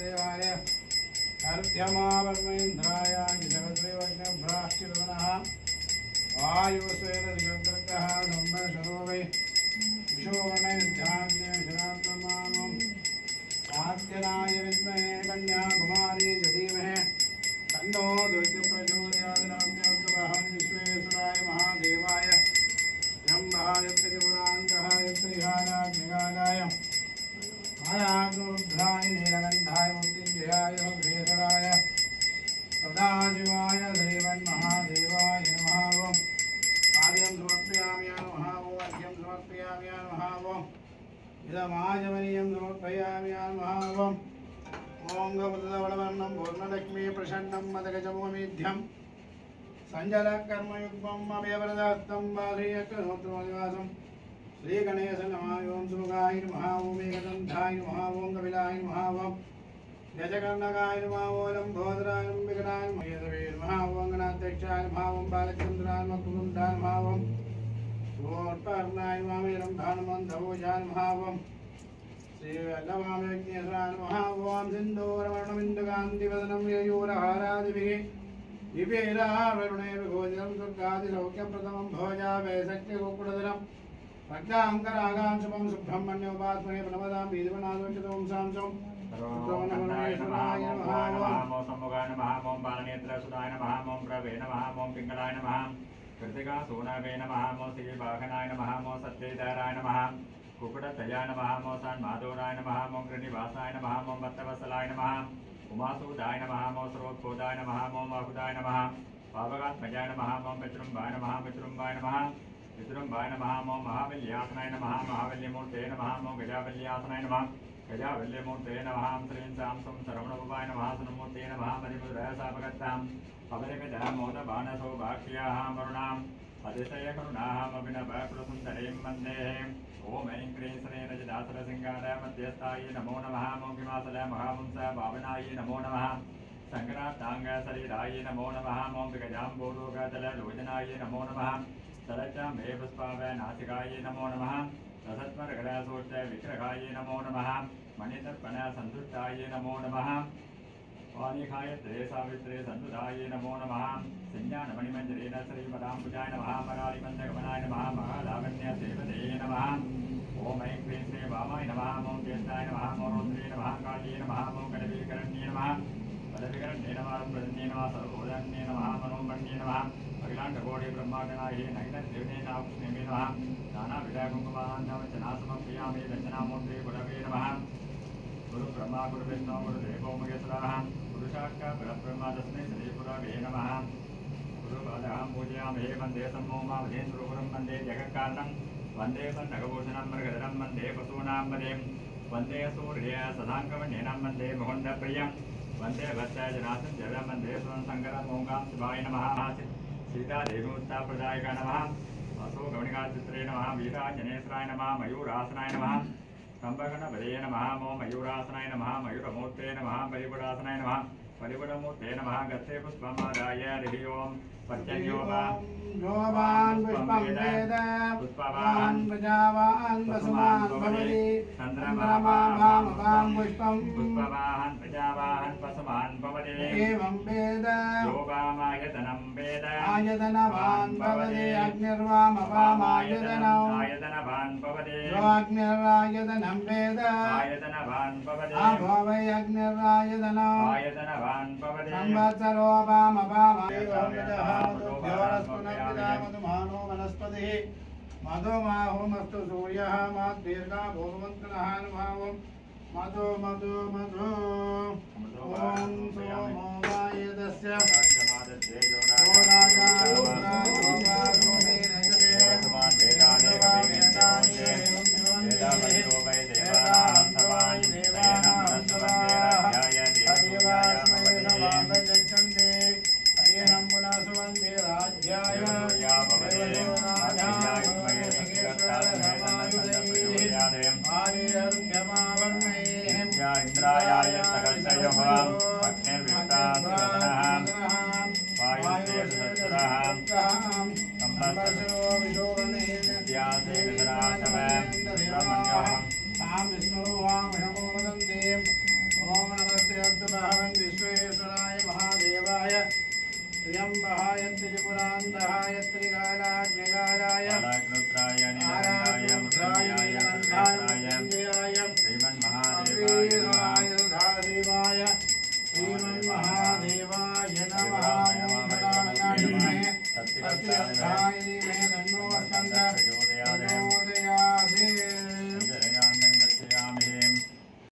देवाय अर्ध्यमावर्मेन्द्राय जगद्रेवज्ञभ्राश्चिरदनः वायुस्वेन दिगन्तर्गः धम्मशरो वै विशोवर्णयध्याज्ञशरात्ममानम् आद्यनाय विद्महे कन्याकुमारी च धीमहि तन्नो दुर्गे प्रचोदयात् विश्वेश्वराय महादेवाय ब्रह्माय त्रिपुरान्तहाय त्रिहाराग्निकालाय मायाग्रुद्राय नीलकण्ठाय मृत्युञ्जयाय भेषराय सदाशिवाय श्रीमन्महादेवाय नमः। आद्यं समर्पयामि नमः। अर्घ्यं समर्पयामि नमः। इदमाजमनीयं समर्पयामि नमः। ओं गवृतवलवर्णं पूर्णलक्ष्मी प्रसन्नं मदगजमोमेध्यं सञ्जलकर्मयुग्मम् अभयवरदहस्तं बालयकसमुद्रमनिवासं श्रीगणेश नमः। ओं सुमुखाय नमः। ओं एकदन्ताय नमः। ओं कपिलाय नमः। ओं गजकर्णकाय नमः। ओं लम्बोदराय विकटाय नमः। ओं गणाध्यक्षाय नमः। ओं बालचन्द्राय नमः। कुमुदाय नमः। ओं शूर्पकर्णाय नमः। रम्भानुमन्धभुजाय नमः। ओं श्रीवल्लभाम्यज्ञेश्वराय नमः। ओं सिन्दूरवर्णबिन्दुकान्तिवदनं ययूरहारादिभिः दिव्यैरावरुणैर्घोषितं स्वर्गादिलौक्यप्रथमं भोजावै शक्तिगोकुलधरं रक्ताङ्करागां शुभं सुब्रह्मण्योपास्महे प्रणमदां वीदिवनादोचितं सांसं सम्मुखाय नमः। ओं बालनेत्रसुधाय नमः। ओं प्रभे नमः। ओं पिङ्गलाय नमः। कृतिकासूनवे नमः। ओं श्रीवाहनाय नमः। ओं सत्येतराय नमः। कुकुटतयाय नमः। ओं सन्माधोराय नमः। ओं कृनिवासाय नमः। ओं भक्तवत्सलाय नमः। उमासूदाय नमः। ओं सर्वोत्पोदाय नमः। ओं बाहुदाय नमः। पावकात्मजाय नमः। ओं पितृम्बाय नमः। पितृम्बाय नमः। पितृम्बाय नमः। ओं महाबल्यासनाय नमः। महाबल्यमूर्ते नमः। ओं गजाबल्यासनाय नमः। गजाबल्यमूर्ते नमः। श्रीं सांसं सरवणभुवाय नमः। सुनमूर्ते नमः। मणिमुद्रासापगताम् अबलिकजामोदबाणसौभाक्ष्याः वरुणाम् अतिशयकरुणाम् अभिनवकुलसुन्दरीं वन्दे। ओम ऐं क्रीं श्रीं रजदासरसिंहाय मध्यस्थायै नमो नमः। ओं किमासल महावंस भावनायै नमो नमः। शङ्करात्ताङ्ग शरीरायै नमो नमः। ओं विगजाम्बोरुगजललोचनायै नमो नमः। सरचाम्बे पुष्पावय नासिकायै नमो नमः। रसत्वरगरसोष्टविग्रहायै नमो नमः। मणितर्पण सन्तुष्टायै नमो नमः। वाणिखायत्रे सावित्रे सन्नुदायै नमो नमः। संज्ञानमणिमञ्जरेण श्रीमदाम्बुजाय नमः। मरालिमन्दगमनाय नमः। महालावण्यसेवते नमः। ओम ऐं क्रीं श्री वामाय नमः। ओं ज्येष्ठाय नमः। ओं रौद्रे नमः। काल्ये नमः। ओं कलवीकरण्ये नमः। बलविकरण्ये नमः। प्रदन्ये नमः। सर्वोदन्ये नमः। मनोमण्ये नमः। अखिलाण्डकोटि ब्रह्मागणाय नैनद्देवने नाकृष्णे नमः। नानाविधाकुङ्कुमान्नवचनासमर्पयामि दक्षिणामूर्ते गुरवे नमः। गुरु ब्रह्मा गुरु विष्णु गुरुदेवो महेश्वरः गुरुसाक्षात् परब्रह्म तस्मै श्री गुरवे नमः। गुरुपादां पूजयामि। वन्दे सम्मोमावधेन्द्रगुरुं वन्दे जगत्कारणं वन्दे पन्नगभूषणं मृगधरं वन्दे पशूनां पदें वन्दे सूर्य सदाङ्कमण्यनं वन्दे मुकुन्दप्रियं वन्दे भक्तजनासं जलं वन्दे सुरसङ्करं ओंकां शिवाय नमः। सीतादेवोत्ताप्रदायक नमः। अशोकमणिकाचित्रे नमः। वीराजनेश्वराय नमः। मयूरासनाय नमः। कंबगणपतये नमः। ओं मयूरासनाय नमः। मयूरमूर्ते नमः। परिपुरासनाय नमः। परिपुरमूर्ते नमः। गत्ते पुष्पमादाय हरिः ओं योवान् पुष्पं वेद पुष्पवान् प्रजावान् वसुमान् भवति चन्द्रमां पुष्पं पुष्पवान् प्रजावान् वसुमान् भवति एवं वेद योगामायतनं वेद आयतनवान् भवति अग्निर्वामवामायतनम् आयतनवान् भवति योऽग्निरायतनं वेद आयतनवान् भवति अभो वै अग्निरायतनम् आयतनवान् भवति संवत्सरो वामवामायतनः मधुमानो वनस्पतिः मधुमाहोमस्तु सूर्यः मद्दीर्घा भोगवन्तनः नमः। मधु मधु मधु ओं सोमो वायदस्य इंद्रायाय नीलकण्ठाय त्रिकालाग्निकालाय कालाग्नुत्राय नीलकण्ठाय मृत्युञ्जयाय सर्वेश्वराय श्रीमन्महादेवाय श्रीमन्महादेवाय श्रीमन्महादेवाय नमः। ओम गणानाय नमः।